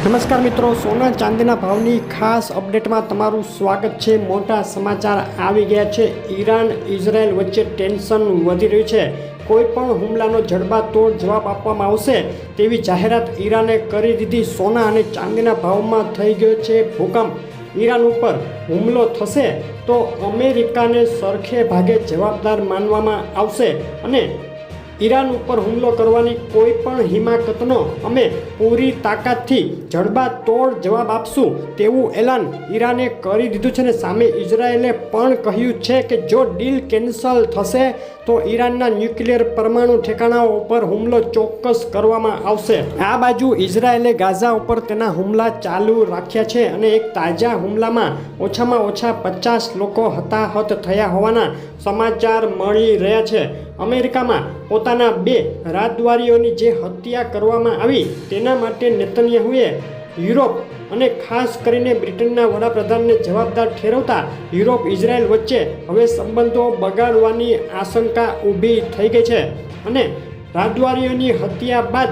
નમસ્કાર મિત્રો, સોના ચાંદીના ભાવની ખાસ અપડેટમાં તમારું સ્વાગત છે। મોટા સમાચાર આવી ગયા છે। ઈરાન ઇઝરાયલ વચ્ચે ટેન્શન વધી રહ્યું છે। કોઈ પણ હુમલાનો જડબાતોડ જવાબ આપવામાં આવશે તેવી જાહેરાત ઈરાને કરી દીધી। સોના અને ચાંદીના ભાવમાં થઈ ગયો છે ભૂકંપ। ઈરાન ઉપર હુમલો થશે તો અમેરિકાને સરખે ભાગે જવાબદાર માનવામાં આવશે અને ઈરાન ઉપર હુમલો કરવાની કોઈ પણ હિમાકતનો અમે પૂરી તાકાતથી જડબાતોડ જવાબ આપશું તેવું એલાન ઈરાને કરી દીધું છે અને સામે ઇઝરાયેલે પણ કહ્યું છે કે જો ડીલ કેન્સલ થશે તો ઈરાનના ન્યુક્લિયર પરમાણુ ઠેકાણાઓ ઉપર હુમલો ચોક્કસ કરવામાં આવશે। આ બાજુ ઇઝરાયેલે ગાઝા ઉપર તેના હુમલા ચાલુ રાખ્યા છે અને એક તાજા હુમલામાં ઓછામાં ઓછા 50 લોકો હતાહત થયા હોવાના સમાચાર મળી રહ્યા છે। અમેરિકામાં પોતાના 2 રાજદ્વારીઓની જે હત્યા કરવામાં આવી તેના માટે નેતન્યાહુએ યુરોપ અને ખાસ કરીને બ્રિટનના વડાપ્રધાનને જવાબદાર ઠેરવતા યુરોપ ઇઝરાયલ વચ્ચે હવે સંબંધો બગાડવાની આશંકા ઊભી થઈ ગઈ છે અને રાજદ્વારીઓની હત્યા બાદ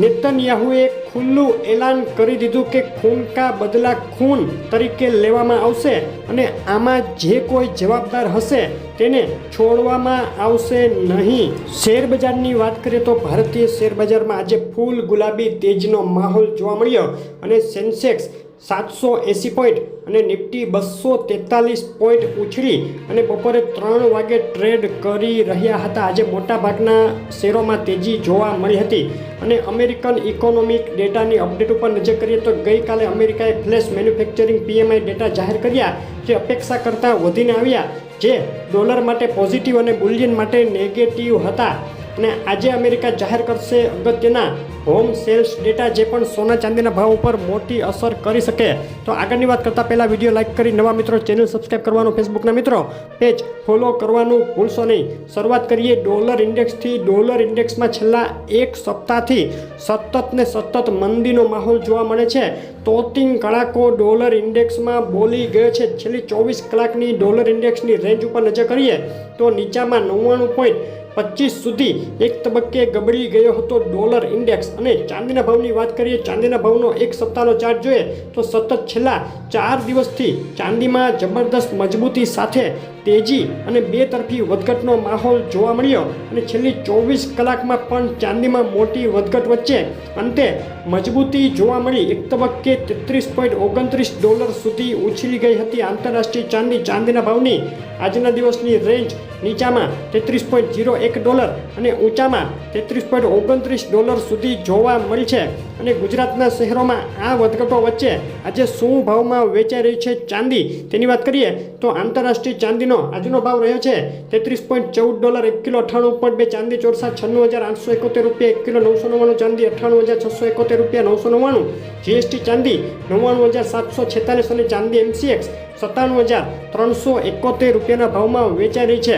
નેતન્યાહુએ ખુલ્લું એલાન કરી દીધું કે ખૂન કા બદલા ખૂન તરીકે લેવામાં આવશે અને આમાં જે કોઈ જવાબદાર હશે તેને છોડવામાં આવશે નહીં। શેર બજારની વાત કરીએ તો ભારતીય શેર બજારમાં આજે ફૂલ ગુલાબી તેજીનો માહોલ જોવા મળ્યો અને સેન્સેક્સ 780 પોઈન્ટ અને નિફ્ટી 243 પોઈન્ટ ઉછળી અને બપોરે 3 વાગે ટ્રેડ કરી રહ્યા હતા। આજે મોટાભાગના શેરોમાં તેજી જોવા મળી હતી અને અમેરિકન ઇકોનોમિક ડેટાની અપડેટ ઉપર નજર કરીએ તો ગઈકાલે અમેરિકાએ ફ્લેશ મેન્યુફેક્ચરિંગ PMI ડેટા જાહેર કર્યા જે અપેક્ષા કરતાં વધીને આવ્યા, જે ડોલર માટે પોઝિટિવ અને બુલિયન માટે નેગેટિવ હતા અને આજે અમેરિકા જાહેર કરશે અગત્યના હોમ સેલ્સ ડેટા જે પણ સોના ચાંદીના ભાવ ઉપર મોટી અસર કરી શકે। તો આગળની વાત કરતાં પહેલાં વિડીયો લાઇક કરી નવા મિત્રો ચેનલ સબસ્ક્રાઈબ કરવાનું, ફેસબુકના મિત્રો પેજ ફોલો કરવાનું ભૂલશો નહીં। શરૂઆત કરીએ ડોલર ઇન્ડેક્સથી। ડોલર ઇન્ડેક્સમાં છેલ્લા એક સપ્તાહથી સતત મંદીનો માહોલ જોવા મળે છે। તોતિંગ કડાકો ડોલર ઇન્ડેક્સમાં બોલી ગયો છે। છેલ્લી 24 કલાકની ડોલર ઇન્ડેક્સની રેન્જ ઉપર નજર કરીએ તો નીચામાં 99.25 સુધી એક તબક્કે ગબડી ગયો હતો ડોલર ઇન્ડેક્સ। અને ચાંદીના ભાવની વાત કરીએ, ચાંદીના ભાવનો એક સપ્તાહનો ચાર્ટ જોઈએ તો સતત છેલ્લા 4 દિવસથી ચાંદીમાં જબરદસ્ત મજબૂતી સાથે તેજી અને બે તરફી વધઘટનો માહોલ જોવા મળ્યો અને છેલ્લી 24 કલાકમાં પણ ચાંદીમાં મોટી વધઘટ વચ્ચે અંતે મજબૂતી જોવા મળી। એક તબક્કે 33.29 ડોલર સુધી ઉછળી ગઈ હતી આંતરરાષ્ટ્રીય ચાંદીના ભાવની આજના દિવસની રેન્જ નીચામાં 33.01 ડોલર અને ઊંચામાં 33.29 ડોલર સુધી જોવા મળી છે અને ગુજરાતના શહેરોમાં આ વધઘટો વચ્ચે આજે શું ભાવમાં વેચાઈ રહી છે ચાંદી તેની વાત કરીએ તો આંતરરાષ્ટ્રીય ચાંદીનો આજનો ભાવ રહ્યો છે 33.14 ડોલર 1 કિલો, 98.2 ચાંદી ચોરસા 96,871 રૂપિયા 1 કિલો, 999 ચાંદી 98,671 રૂપિયા 999, જીએસટી ચાંદી 99,746 અને ચાંદી MCX 57,371 રૂપિયાના ભાવમાં વેચાઈ રહી છે।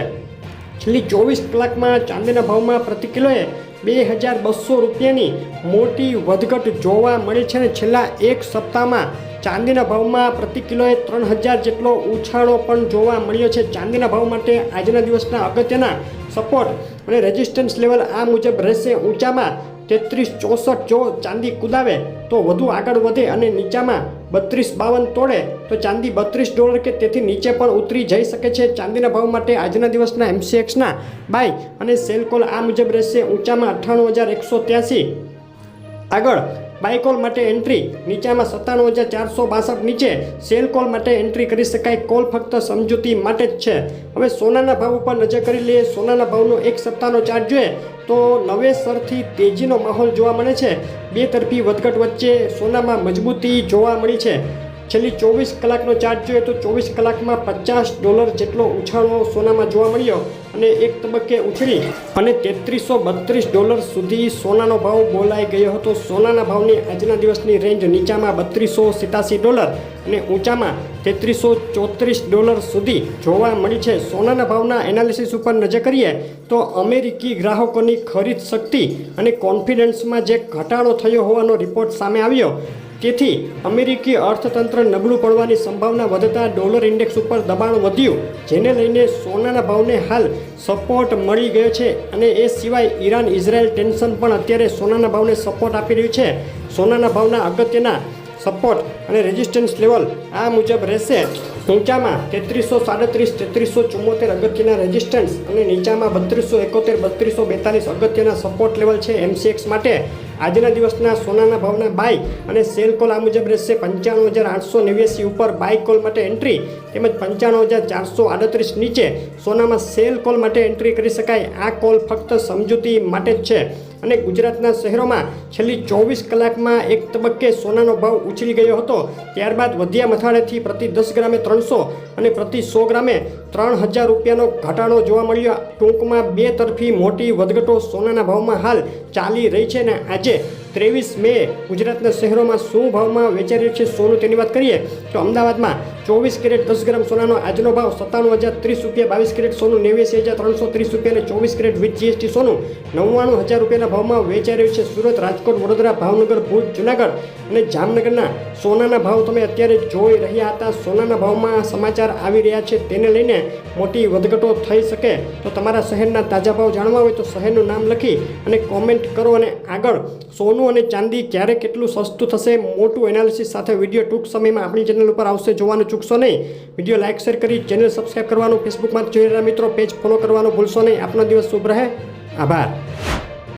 છેલ્લી 24 કલાકમાં ચાંદીના ભાવમાં પ્રતિ કિલોએ 2,200 રૂપિયાની મોટી વધઘટ જોવા મળી છે અને છેલ્લા એક સપ્તાહમાં ચાંદીના ભાવમાં પ્રતિ કિલોએ 3,000 જેટલો ઉછાળો પણ જોવા મળ્યો છે। ચાંદીના ભાવ માટે આજના દિવસના અગત્યના સપોર્ટ અને રેઝિસ્ટન્સ લેવલ આ મુજબ રહેશે। ઊંચામાં 33.64 જો ચાંદી કુદાવે તો વધુ આગળ વધે અને નીચામાં 32.52 તોડે તો ચાંદી 32 ડોલર કે તેથી નીચે પણ ઉતરી જઈ શકે છે। ચાંદીના ભાવ માટે આજના દિવસના MCXના બાય અને સેલ કોલ આ મુજબ રહેશે। ઊંચામાં 98,183 આગળ બાય કોલ માટે એન્ટ્રી, નીચામાં 97,462 નીચે સેલ કોલ માટે એન્ટ્રી કરી શકાય। કોલ ફક્ત સમજૂતી માટે જ છે। હવે સોનાના ભાવ ઉપર નજર કરી લઈએ। સોનાના ભાવનો એક સપ્તાહનો ચાર્ટ જોઈએ તો નવેસરથી તેજીનો માહોલ જોવા મળે છે। બે તરફી વધઘટ વચ્ચે સોનામાં મજબૂતી જોવા મળી છે। છેલ્લી 24 કલાકનો ચાર્ટ જોઈએ તો 24 કલાકમાં 50 ડોલર જેટલો ઉછાળો સોનામાં જોવા મળ્યો અને એક તબક્કે ઉછળી અને 3332 ડોલર સુધી સોનાનો ભાવ બોલાઈ ગયો હતો। સોનાના ભાવની આજના દિવસની રેન્જ નીચામાં 3287 ડોલર અને ઊંચામાં 3334 ડોલર સુધી જોવા મળી છે। સોનાના ભાવના એનાલિસિસ ઉપર નજર કરીએ તો અમેરિકી ગ્રાહકોની ખરીદ શક્તિ અને કોન્ફિડન્સમાં જે ઘટાડો થયો હોવાનો રિપોર્ટ સામે આવ્યો તેથી અમેરિકી અર્થતંત્ર નબળું પડવાની સંભાવના વધતા ડોલર ઇન્ડેક્સ ઉપર દબાણ વધ્યું, જેને લઈને સોનાના ભાવને હાલ સપોર્ટ મળી ગયો છે. અને એ સિવાય ઈરાન ઇઝરાયલ ટેન્શન પણ અત્યારે સોનાના ભાવને સપોર્ટ આપી રહ્યું છે. સોનાના ભાવના અગત્યના સપોર્ટ અને રેઝિસ્ટન્સ લેવલ આ મુજબ રહેશે. ઊંચામાં 3337 3374 અગત્યના રેઝિસ્ટન્સ અને નીચામાં 3271 3242 અગત્યના સપોર્ટ લેવલ છે MCX માટે. આજના દિવસના સોનાના ભાવના બાય અને સેલ કોલ આ મુજબ રહેશે. 95,889 ઉપર બાય કોલ માટે એન્ટ્રી તેમજ 95,438 નીચે સોનામાં સેલ કોલ માટે એન્ટ્રી કરી શકાય. આ કોલ ફક્ત સમજૂતી માટે જ છે. અને ગુજરાતના શહેરોમાં છેલ્લી 24 કલાકમાં એક તબક્કે સોનાનો ભાવ ઉછળી ગયો હતો. ત્યારબાદ વધ્યા મથાળેથી પ્રતિ 10 ગ્રામે 300 અને પ્રતિ 100 ગ્રામે 3,000 રૂપિયાનો ઘટાડો જોવા મળ્યો. ટૂંકમાં બે તરફી મોટી વધઘટો સોનાના ભાવમાં હાલ ચાલી રહી છે. અને આજે 23 મે ગુજરાતના શહેરોમાં શું ભાવમાં વેચાઈ રહ્યું છે સોનું તેની વાત કરીએ તો અમદાવાદમાં 24 કેરેટ 10 ગ્રામ સોનાનો આજનો ભાવ 97,030 રૂપિયા, 22 કેરેટ સોનું 89,330 રૂપિયા અને 24 કેરેટ વિથ GST સોનું 99,000 રૂપિયાના ભાવમાં વેચાઈ રહ્યું છે. સુરત, રાજકોટ, વડોદરા, ભાવનગર, ભુજ, જુનાગઢ અને જામનગરના સોનાના ભાવ તમે અત્યારે જોઈ રહ્યા હતા. સોનાના ભાવમાં સમાચાર આવી રહ્યા છે, તેને લઈને મોટી વધઘટો થઈ શકે. તો તમારા શહેરના તાજા ભાવ જાણવા હોય તો શહેરનું નામ લખી અને કોમેન્ટ કરો. અને આગળ સોનું અને ચાંદી ક્યારે કેટલું સસ્તું થશે, મોટું એનાલિસિસ સાથે વિડીયો ટૂંક સમયમાં આપણી ચેનલ ઉપર આવશે, જોવાનું ચૂકશો નહીં. વિડીયો લાઇક શેર કરી ચેનલ સબસ્ક્રાઈબ કરવાનું, ફેસબુકમાં જોઈ રહ્યા મિત્રો પેજ ફોલો કરવાનું ભૂલશો નહીં. આપનો દિવસ શુભ રહે. આભાર.